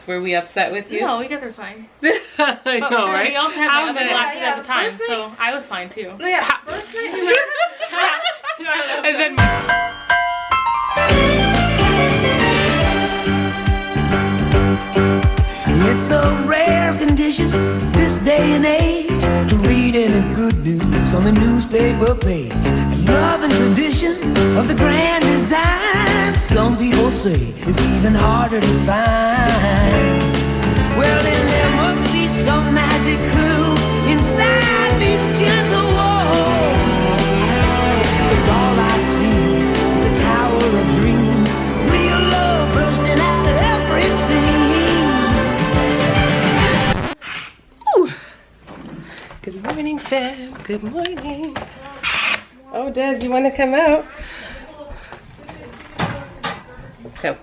Were we upset with you? No, you guys are fine. I know, right? We also had How my other many- glasses at the time, so I was fine too. No, yeah, first night we went. And then It's a rare condition this day and age to read any good news on the newspaper page. And love and tradition of the grand design, some people say, is even harder to find. Well, then there must be some magic clue inside these gentle walls. 'Cause all I see is a tower of dreams, real love bursting out of every scene. good morning, fam. Good morning. Oh, Des, you want to come out? Come.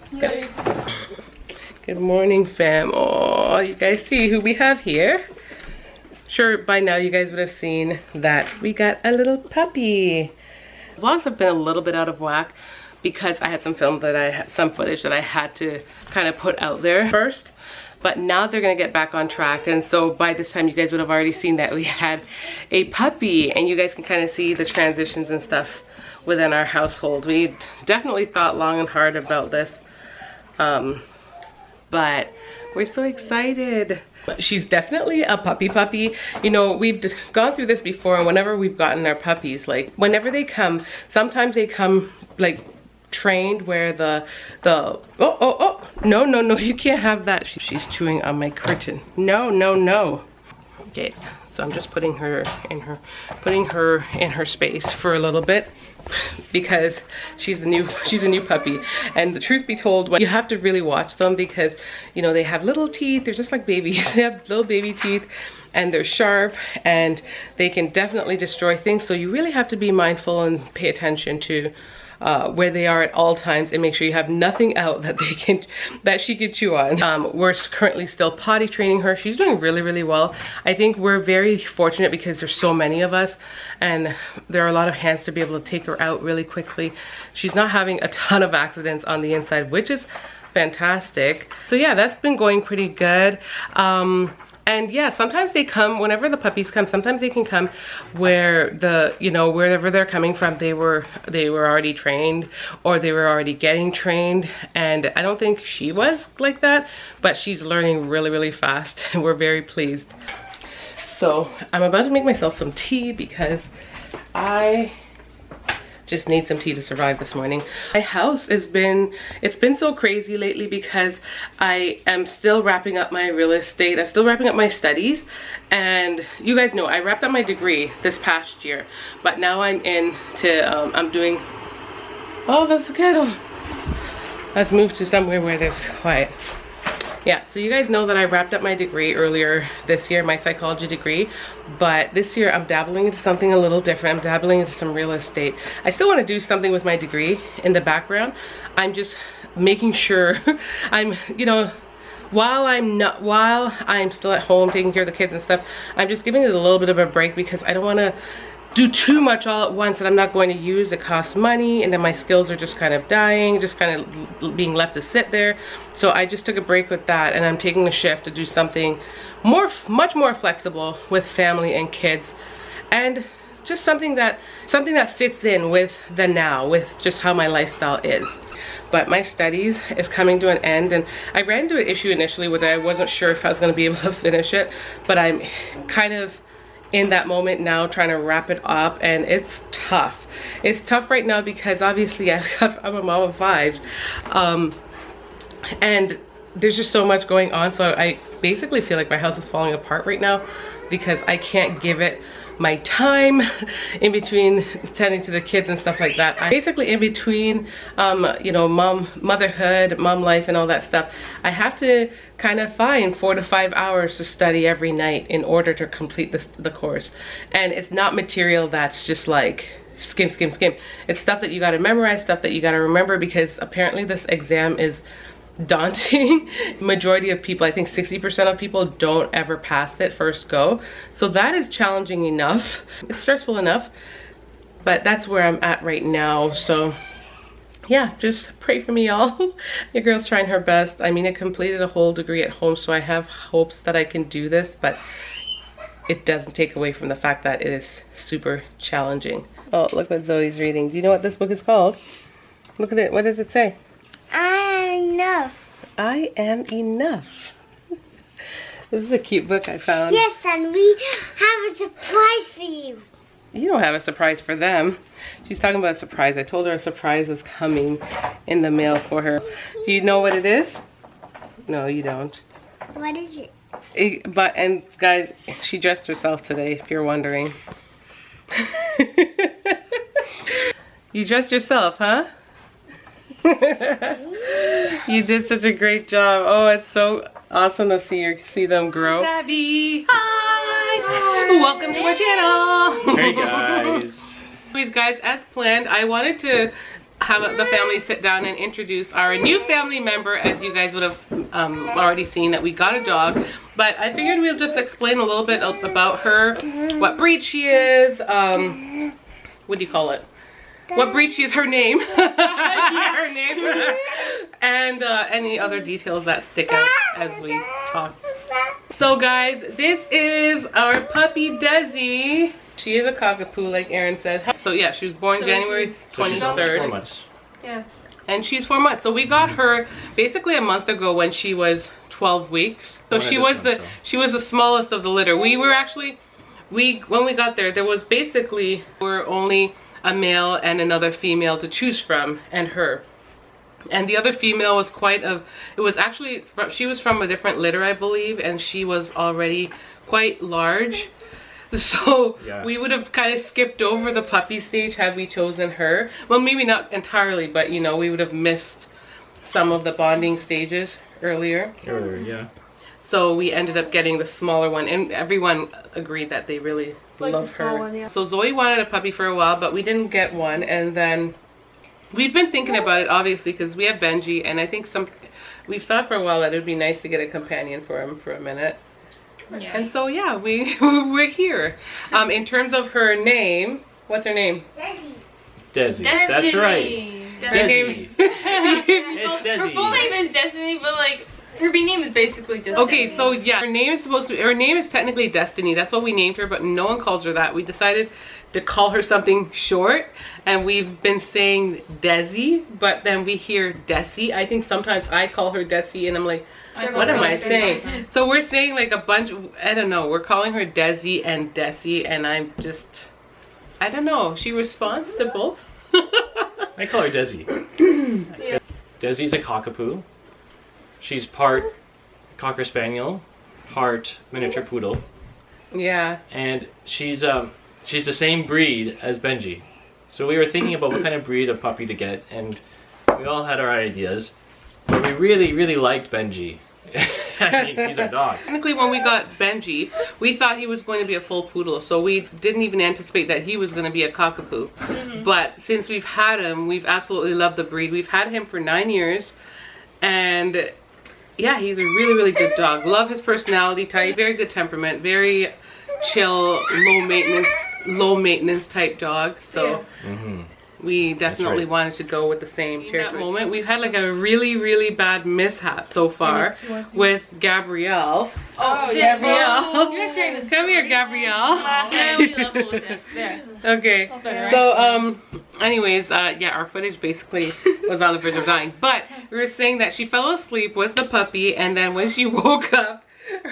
Good morning, fam. Oh, you guys see who we have here? Sure, by now you guys would have seen that we got a little puppy. Vlogs have been a little bit out of whack because I had some footage that I had to kind of put out there first. But now they're gonna get back on track, and so by this time you guys would have already seen that we had a puppy, and you guys can kind of see the transitions and stuff within our household. We definitely thought long and hard about this, but we're so excited. She's definitely a puppy. You know, we've gone through this before, and whenever we've gotten our puppies, like whenever they come, sometimes they come like trained where no, you can't have that. She's chewing on my curtain. No. Okay, so I'm just putting her in her space for a little bit because she's a new puppy. And the truth be told, you have to really watch them because, you know, they have little teeth. They're just like babies. They have little baby teeth and they're sharp and they can definitely destroy things. So you really have to be mindful and pay attention to where they are at all times and make sure you have nothing out that she can chew on. We're currently still potty training her. She's doing really well. I think we're very fortunate because there's so many of us and there are a lot of hands to be able to take her out really quickly. She's not having a ton of accidents on the inside, which is fantastic. So yeah, that's been going pretty good. And yeah, sometimes they come, whenever the puppies come, sometimes they can come where wherever they're coming from, they were already trained or they were already getting trained. And I don't think she was like that, but she's learning really fast and we're very pleased. So I'm about to make myself some tea because I just need some tea to survive this morning. My house it's been so crazy lately because I am still wrapping up my real estate. I'm still wrapping up my studies, and you guys know I wrapped up my degree this past year, but now I'm I'm doing, oh, that's the kettle. Let's move to somewhere where there's quiet. Yeah, so you guys know that I wrapped up my degree earlier this year, my psychology degree, but this year I'm dabbling into something a little different. I'm dabbling into some real estate. I still want to do something with my degree in the background. I'm just making sure I'm, you know, while I'm still at home taking care of the kids and stuff, I'm just giving it a little bit of a break because I don't want to do too much all at once that I'm not going to use. It costs money and then my skills are just kind of dying, just kind of being left to sit there. So I just took a break with that and I'm taking a shift to do something much more flexible with family and kids, and just something that fits in with the now, with just how my lifestyle is. But my studies is coming to an end, and I ran into an issue initially where I wasn't sure if I was going to be able to finish it, but I'm kind of in that moment now trying to wrap it up, and it's tough. It's tough right now because obviously I'm a mom of 5, and there's just so much going on. So I basically feel like my house is falling apart right now because I can't give it my time in between tending to the kids and stuff like that. I basically in between you know, motherhood, mom life and all that stuff, I have to kind of find 4 to 5 hours to study every night in order to complete the course. And it's not material that's just like skim. It's stuff that you got to memorize, stuff that you got to remember, because apparently this exam is daunting. Majority of people, I think 60% of people, don't ever pass it first go. So that is challenging enough. It's stressful enough, but that's where I'm at right now. So yeah, just pray for me, y'all. Your girl's trying her best. I mean, I completed a whole degree at home, so I have hopes that I can do this, but it doesn't take away from the fact that it is super challenging. Oh, look what Zoe's reading. Do you know what this book is called? Look at it. What does it say? I am enough. I am enough. This is a cute book I found. Yes, and we have a surprise for you. You don't have a surprise for them. She's talking about a surprise. I told her a surprise is coming in the mail for her. Do you know what it is? No, you don't. What is it? And guys, she dressed herself today, if you're wondering. You dressed yourself, huh? You did such a great job. Oh, it's so awesome to see them grow. Savvy, hi! Welcome to our channel. Hey guys. Anyways, guys, as planned, I wanted to have the family sit down and introduce our new family member. As you guys would have already seen, that we got a dog, but I figured we'll just explain a little bit about her, what breed she is, what do you call it? What breed she is, her name, yeah, her name, and any other details that stick out as we talk. So guys, this is our puppy Desi. She is a cockapoo, like Erin said. So yeah, she was born January 23rd. 4 months. Yeah. And she's 4 months. So we got her basically a month ago when she was 12 weeks. So she was the smallest of the litter. We were actually, when we got there was basically, we're only a male and another female to choose from, and her. And the other female was she was from a different litter, I believe, and she was already quite large. So yeah, we would have kind of skipped over the puppy stage had we chosen her. Well, maybe not entirely, but you know, we would have missed some of the bonding stages earlier. Yeah. So we ended up getting the smaller one, and everyone agreed that they really love her. One, yeah. So Zoe wanted a puppy for a while, but we didn't get one, and then we've been thinking about it, obviously, because we have Benji, and I think we've thought for a while that it would be nice to get a companion for him for a minute. Yeah. And so yeah, we're here. In terms of her name, what's her name? Desi. That's right. Desi. It's Desi. Her full name is Destiny, but like her B name is basically just okay, Destiny. so yeah, her name is technically Destiny. That's what we named her, but no one calls her that. We decided to call her something short, and we've been saying Desi, but then we hear Desi. I think sometimes I call her Desi, and I'm like, what am I saying? So we're saying like a bunch of, I don't know, we're calling her Desi and Desi, and I'm just, I don't know. She responds to both. I call her Desi. Yeah. Desi's a cockapoo. She's part Cocker Spaniel, part miniature poodle. Yeah. And she's the same breed as Benji. So we were thinking about what kind of breed of puppy to get, and we all had our ideas. But we really, really liked Benji. I mean, he's our dog. Technically, when we got Benji, we thought he was going to be a full poodle, so we didn't even anticipate that he was going to be a cockapoo. But since we've had him, we've absolutely loved the breed. We've had him for 9 years, and yeah, he's a really, really good dog. Love his personality type, very good temperament, very chill, low maintenance type dog. So we definitely wanted to go with the same character. Moment, we've had like a really, really bad mishap so far with Gabrielle. Oh, Gabrielle. You're sharing this. Come here, Gabrielle. There. Okay. So, anyways, yeah, our footage basically was on the verge of dying. But we were saying that she fell asleep with the puppy, and then when she woke up,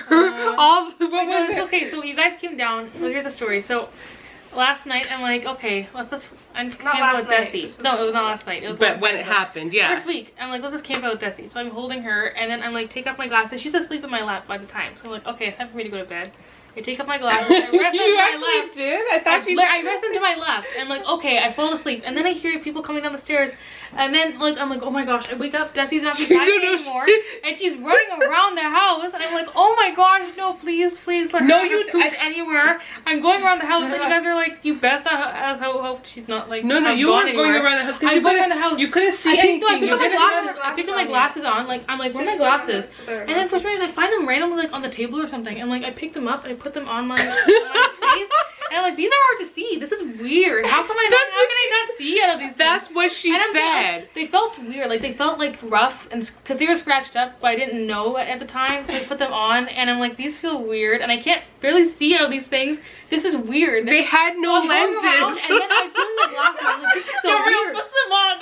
Okay, so you guys came down. So here's the story. So last night, I'm like, okay, let's just camp out with Desi. No, it was not last night. It was but when it happened, yeah. First week, I'm like, let's just camp out with Desi. So I'm holding her, and then I'm like, take off my glasses. She's asleep in my lap by the time. So I'm like, okay, it's time for me to go to bed. I take off my glasses. I rest into my lap. Did? I thought I rest into my lap. And I'm like, okay, I fall asleep. And then I hear people coming down the stairs. And then like I'm like, oh my gosh, I wake up, Desi's not beside me anymore. And she's running around the house. And I'm like, oh my gosh, no, please, let her not poop anywhere. I'm going around the house, and you guys are like, you best not hope she's not like No, you weren't going around the house. I'm going around the house. You couldn't see anything. I picked up my glasses on. Like I'm like, where are my glasses? And then for some reason I find them randomly like on the table or something. And like I picked them up and I put them on my face. And I'm like, these are hard to see. This is weird. How can I not see out of these things? That's what she said. They felt weird. Like, they felt like rough, and because they were scratched up, but I didn't know at the time. So I put them on, and I'm like, these feel weird, and I can't barely see out of these things. This is weird. They had no lenses. Around, and then I put my glasses. I'm like, this is so weird. Put them on.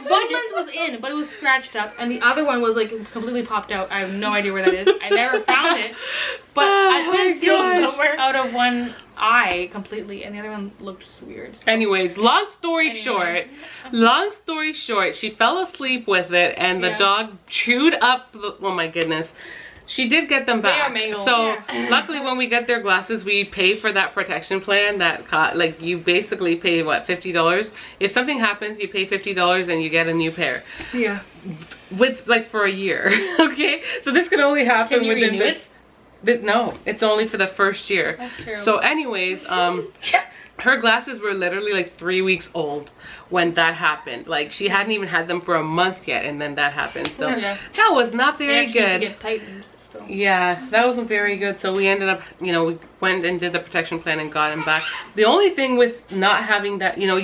One lens was in, but it was scratched up, and the other one was like completely popped out. I have no idea where that is. I never found it, but I couldn't see out of one eye completely, and the other one looked just weird. So. Anyways, long story short, she fell asleep with it, and the dog chewed up. Oh my goodness. She did get them back. They are mangled. So luckily when we get their glasses, we pay for that protection plan that like you basically pay what, $50? If something happens, you pay $50 and you get a new pair. Yeah. With like for a year. Okay? So this can only happen within this. No, it's only for the first year. That's terrible. So anyways, her glasses were literally like 3 weeks old when that happened. Like she hadn't even had them for a month yet, and then that happened. So that was not very good. Get tightened. So. Yeah, that wasn't very good. So we ended up, you know, we went and did the protection plan and got him back. The only thing with not having that, you know,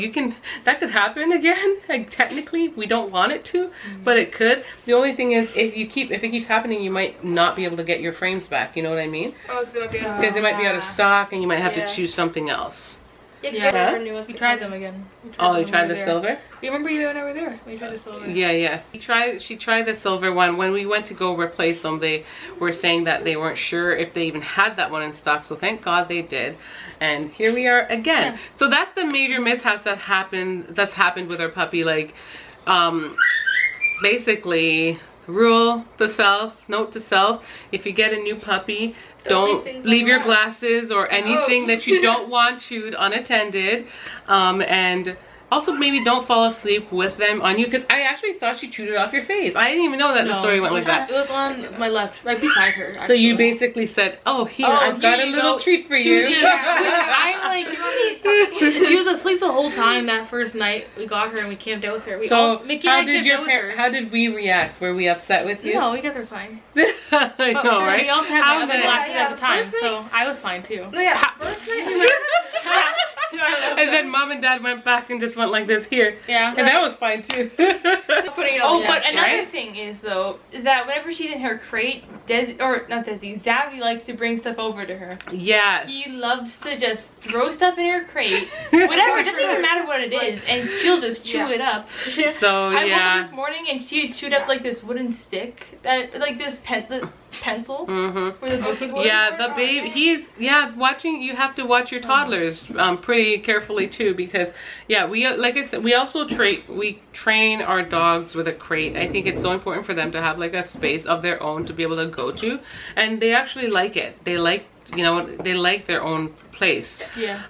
that could happen again. Like technically, we don't want it to, but it could. The only thing is, if it keeps happening, you might not be able to get your frames back. You know what I mean? Oh, because it might be out of stock. Because it might be out of stock, and you might have to choose something else. Yeah, we tried them again. You tried the silver? You remember you and I were there? We tried the silver. Yeah. She tried the silver one. When we went to go replace them, they were saying that they weren't sure if they even had that one in stock. So thank God they did. And here we are again. Yeah. So that's the major mishaps that's happened with our puppy. Like, basically, note to self, if you get a new puppy, don't leave your glasses or anything that you don't want chewed unattended, and also maybe don't fall asleep with them on you, because I actually thought she chewed it off your face. I didn't even know that the story went like that. It was on my left, right beside her, actually. So you basically said, oh, here, I've got a little treat for you. I'm like, she was asleep the whole time that first night we got her and we camped out with her. How did we react? Were we upset with you? No, you guys were fine. I know, right? We also had my other glasses at the time, so I was fine too. No, yeah. First night. And then mom and dad went back and just went like this here. Yeah. And that was fine too. But another thing is that whenever she's in her crate, Zavi likes to bring stuff over to her. Yes. He loves to just throw stuff in her crate, whatever, it doesn't even matter what it is, and she'll just chew it up. So I woke up this morning and she had chewed up like this wooden stick, like this pencil. Where the booking was. Yeah, the baby, you have to watch your toddlers pretty carefully too, because we, like I said, we also train our dogs with a crate. I think it's so important for them to have like a space of their own to be able to go to, and they actually like it. They like, you know, they like their own place. Yeah.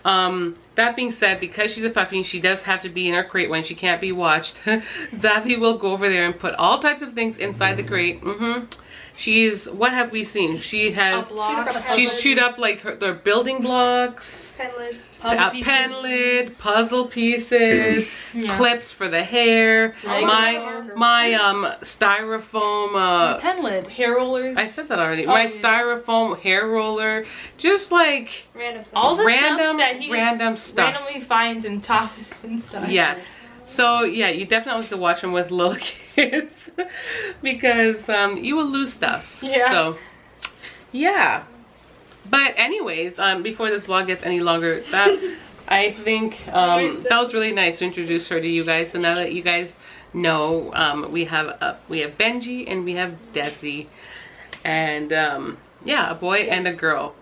That being said, because she's a puppy, she does have to be in her crate when she can't be watched. Zavi will go over there and put all types of things inside the crate. She's, what have we seen? She's chewed up like their building blocks, pen lid, puzzle pieces, clips for the hair, my styrofoam pen lid, hair rollers. I said that already. My styrofoam hair roller, just like all the random stuff randomly finds and tosses and stuff. Yeah. So yeah, you definitely have to watch them with little kids because you will lose stuff. Yeah. So yeah. But anyways, before this vlog gets any longer, I think that was really nice to introduce her to you guys. So now that you guys know, we have Benji and we have Desi, and a boy and a girl.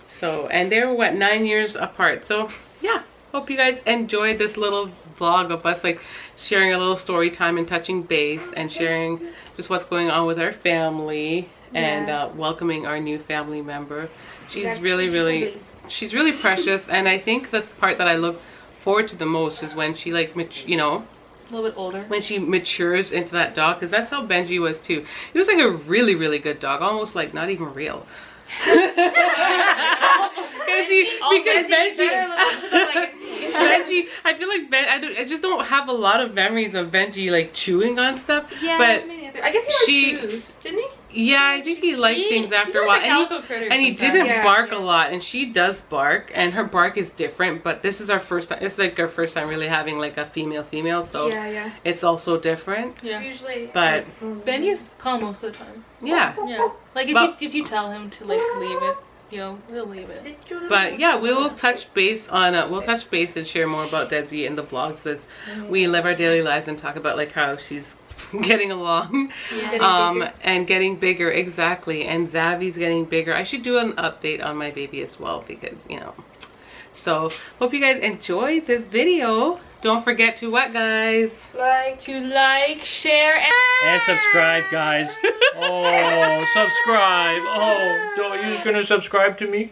So, and they're what, 9 years apart. So yeah, hope you guys enjoyed this little vlog of us like sharing a little story time and touching base and sharing just what's going on with our family and welcoming our new family member. She's really she's really precious, and I think the part that I look forward to the most is when she, like, you know, a little bit older, when she matures into that dog, because that's how Benji was too. He was like a really good dog, almost like not even real. Benji, I feel like I just don't have a lot of memories of Benji like chewing on stuff. Yeah, but I guess he liked shoes, didn't he? Yeah, I think he liked things after a while. And he didn't bark a lot, and she does bark, and her bark is different, but this is our first time, it's like our first time really having like a female, so it's also different. Yeah. Usually. But Benny's calm most of the time. Yeah. Yeah. Like if you tell him to like leave it, you know, he'll leave it. But yeah, we will touch base on we'll touch base and share more about Desi in the vlogs as we live our daily lives and talk about like how she's getting along, and getting bigger. Exactly. And Zavi's getting bigger. I should do an update on my baby as well, because you know. So hope you guys enjoyed this video. Don't forget to what, guys? Like, share, and subscribe, guys. Oh, subscribe. Oh, don't you gonna subscribe to me?